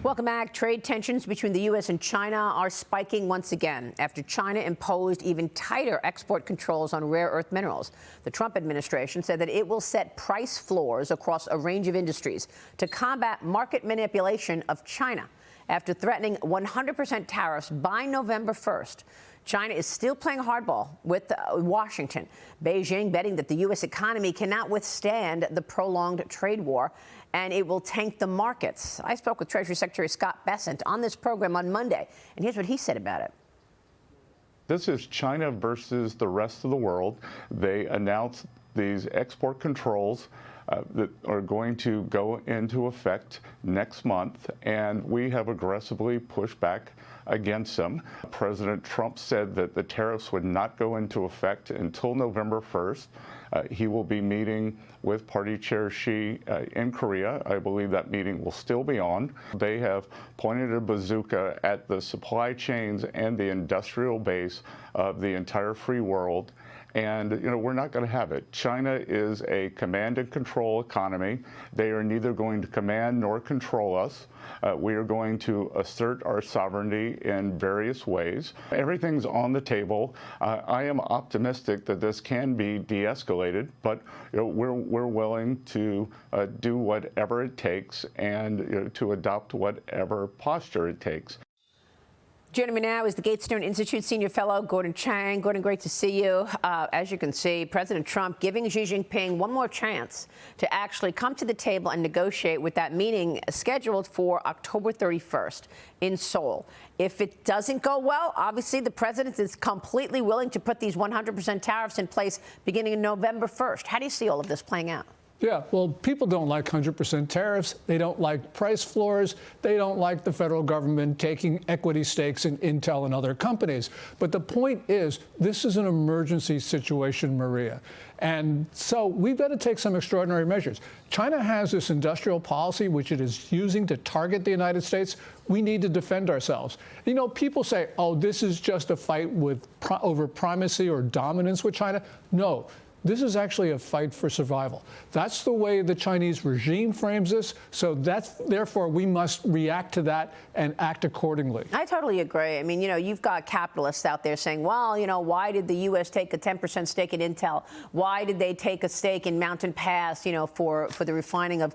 Welcome back. Trade tensions between the U.S. and China are spiking once again after China imposed even tighter export controls on rare earth minerals. The Trump administration said that it will set price floors across a range of industries to combat market manipulation of China. After threatening 100% tariffs by November 1st, China is still playing hardball with Washington. Beijing betting that the U.S. economy cannot withstand the prolonged trade war and it will tank the markets. I spoke with Treasury Secretary Scott Bessent on this program on Monday, and here's what he said about it. This is China versus the rest of the world. They announced these export controls that are going to go into effect next month, and we have aggressively pushed back against them. President Trump said that the tariffs would not go into effect until November 1st. He will be meeting with Party Chair Xi in Korea. I believe that meeting will still be on. They have pointed a bazooka at the supply chains and the industrial base of the entire free world. And, we're not going to have it. China is a command and control economy. They are neither going to command nor control us. We are going to assert our sovereignty in various ways. Everything's on the table. I am optimistic that this can be de-escalated, but we're willing to do whatever it takes and to adopt whatever posture it takes. Joining me now is the Gatestone Institute Senior Fellow, Gordon Chang. Gordon, great to see you. As you can see, President Trump giving Xi Jinping one more chance to actually come to the table and negotiate with that meeting scheduled for October 31st in Seoul. If it doesn't go well, obviously the president is completely willing to put these 100% tariffs in place beginning November 1st. How do you see all of this playing out? Yeah, well, people don't like 100% tariffs. They don't like price floors. They don't like the federal government taking equity stakes in Intel and other companies. But the point is, this is an emergency situation, Maria. And so we've got to take some extraordinary measures. China has this industrial policy, which it is using to target the United States. We need to defend ourselves. People say, oh, this is just a fight over primacy or dominance with China. No. This is actually a fight for survival. That's the way the Chinese regime frames this. So therefore, we must react to that and act accordingly. I totally agree. I mean, you've got capitalists out there saying, well, why did the U.S. take a 10% stake in Intel? Why did they take a stake in Mountain Pass, for the refining of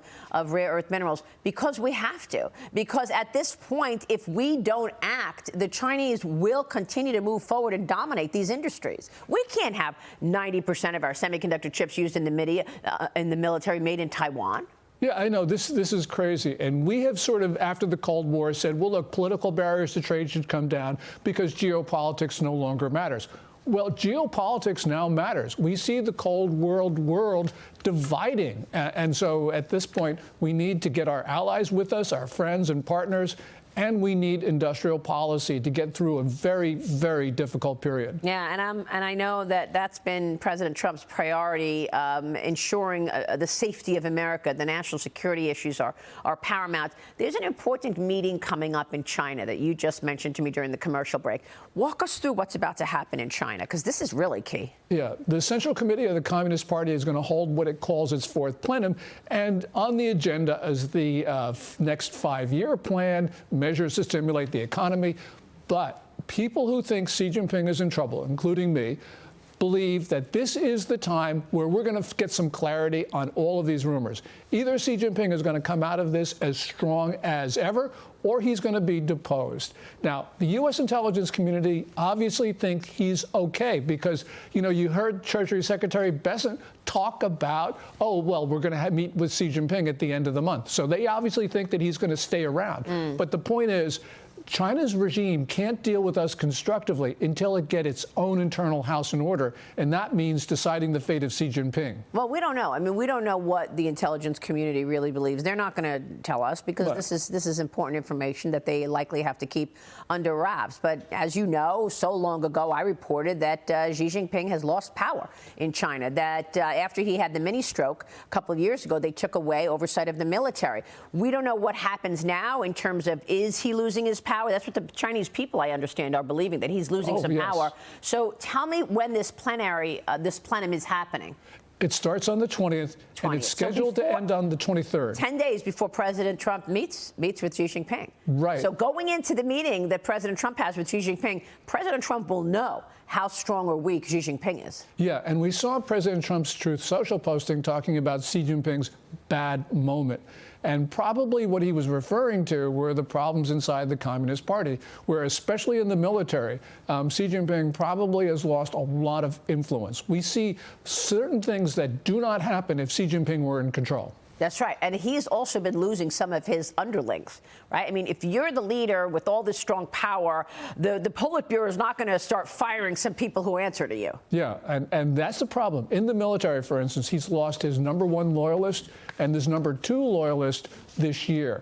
rare earth minerals? Because we have to. Because at this point, if we don't act, the Chinese will continue to move forward and dominate these industries. We can't have 90% of our semiconductor chips used in the military made in Taiwan. Yeah, I know. This is crazy. And we have sort of, after the Cold War, said, well, look, political barriers to trade should come down because geopolitics no longer matters. Well, geopolitics now matters. We see the Cold world dividing. And so at this point, we need to get our allies with us, our friends and partners, and we need industrial policy to get through a very, very difficult period. Yeah, and I know that that's been President Trump's priority, ensuring the safety of America. The national security issues are paramount. There's an important meeting coming up in China that you just mentioned to me during the commercial break. Walk us through what's about to happen in China, because this is really key. Yeah, the Central Committee of the Communist Party is going to hold what it calls its fourth plenum, and on the agenda is the next 5-year plan, measures to stimulate the economy. But people who think Xi Jinping is in trouble, including me, believe that this is the time where we're going to get some clarity on all of these rumors. Either Xi Jinping is going to come out of this as strong as ever, or he's going to be deposed. Now, the U.S. intelligence community obviously think he's okay because, you heard Treasury Secretary Bessent talk about, oh, well, we're going to meet with Xi Jinping at the end of the month. So they obviously think that he's going to stay around. But the point is, China's regime can't deal with us constructively until it gets its own internal house in order, and that means deciding the fate of Xi Jinping. Well, we don't know. I mean, we don't know what the intelligence community really believes. They're not going to tell us because this is important information that they likely have to keep under wraps. But as you know, so long ago, I reported that Xi Jinping has lost power in China, that after he had the mini stroke a couple of years ago, they took away oversight of the military. We don't know what happens now in terms of, is he losing his power? That's what the Chinese people, I understand, are believing, that he's losing some power. So tell me when this plenum is happening. It starts on the 20th, and it's scheduled to end on the 23rd. 10 days before President Trump meets with Xi Jinping. Right. So going into the meeting that President Trump has with Xi Jinping, President Trump will know how strong or weak Xi Jinping is. Yeah, and we saw President Trump's Truth Social posting talking about Xi Jinping's bad moment. And probably what he was referring to were the problems inside the Communist Party, where especially in the military, Xi Jinping probably has lost a lot of influence. We see certain things that do not happen if Xi Jinping were in control. That's right. And he's also been losing some of his underlings, right? I mean, if you're the leader with all this strong power, the Politburo is not going to start firing some people who answer to you. Yeah, and that's the problem. In the military, for instance, he's lost his #1 loyalist and his #2 loyalist this year.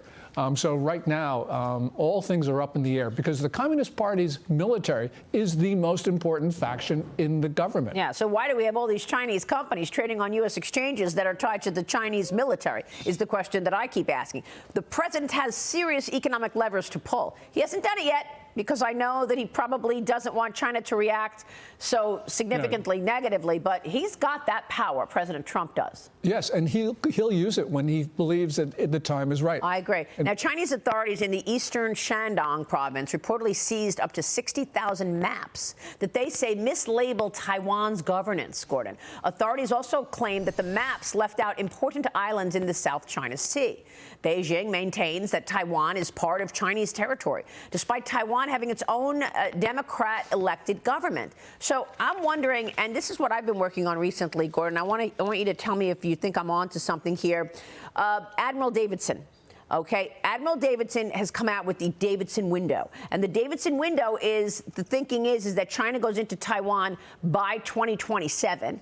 So right now, all things are up in the air because the Communist Party's military is the most important faction in the government. Yeah, so why do we have all these Chinese companies trading on U.S. exchanges that are tied to the Chinese military is the question that I keep asking. The president has serious economic levers to pull. He hasn't done it yet, because I know that he probably doesn't want China to react so significantly negatively, but he's got that power, President Trump does. Yes, and he'll use it when he believes that the time is right. I agree. Now, Chinese authorities in the eastern Shandong province reportedly seized up to 60,000 maps that they say mislabel Taiwan's governance, Gordon. Authorities also claim that the maps left out important islands in the South China Sea. Beijing maintains that Taiwan is part of Chinese territory, despite Taiwan having its own Democrat-elected government. So I'm wondering, and this is what I've been working on recently, Gordon. I want you to tell me if you think I'm on to something here. Admiral Davidson. Okay, Admiral Davidson has come out with the Davidson window. And the Davidson window is, the thinking is that China goes into Taiwan by 2027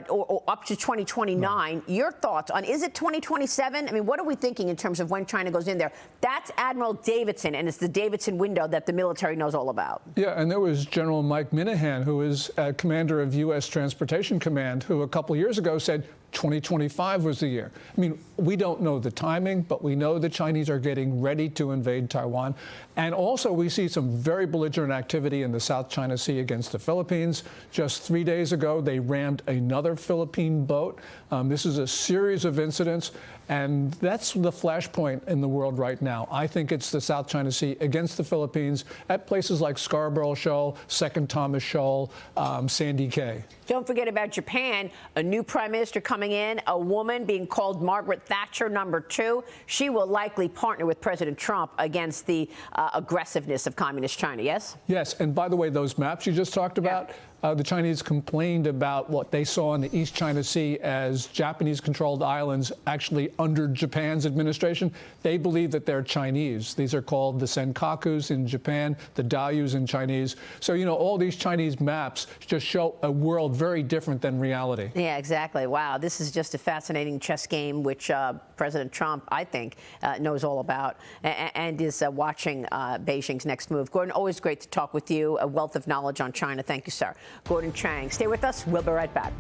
or up to 2029. Right. Your thoughts on, is it 2027? I mean, what are we thinking in terms of when China goes in there? That's Admiral Davidson, and it's the Davidson window that the military knows all about. Yeah, and there was General Mike Minahan, who is commander of U.S. Transportation Command, who a couple years ago said 2025 was the year. I mean, we don't know the timing, but we know the Chinese are getting ready to invade Taiwan. And also, we see some very belligerent activity in the South China Sea against the Philippines. Just 3 days ago, they rammed another Philippine boat. This is a series of incidents, and that's the flashpoint in the world right now. I think it's the South China Sea against the Philippines at places like Scarborough Shoal, Second Thomas Shoal, Sandy Cay. Don't forget about Japan, a new prime minister coming in, a woman being called Margaret Thatcher #2. She will likely partner with President Trump against the aggressiveness of communist China, yes? Yes, and by the way, those maps you just talked about, the Chinese complained about what they saw in the East China Sea as Japanese-controlled islands actually under Japan's administration. They believe that they're Chinese. These are called the Senkakus in Japan, the Diaoyus in Chinese. So, you know, all these Chinese maps just show a world very different than reality. Yeah, exactly. Wow, this is just a fascinating chess game, which President Trump, I think, knows all about and is watching Beijing's next move. Gordon, always great to talk with you. A wealth of knowledge on China. Thank you, sir. Gordon Chang. Stay with us. We'll be right back.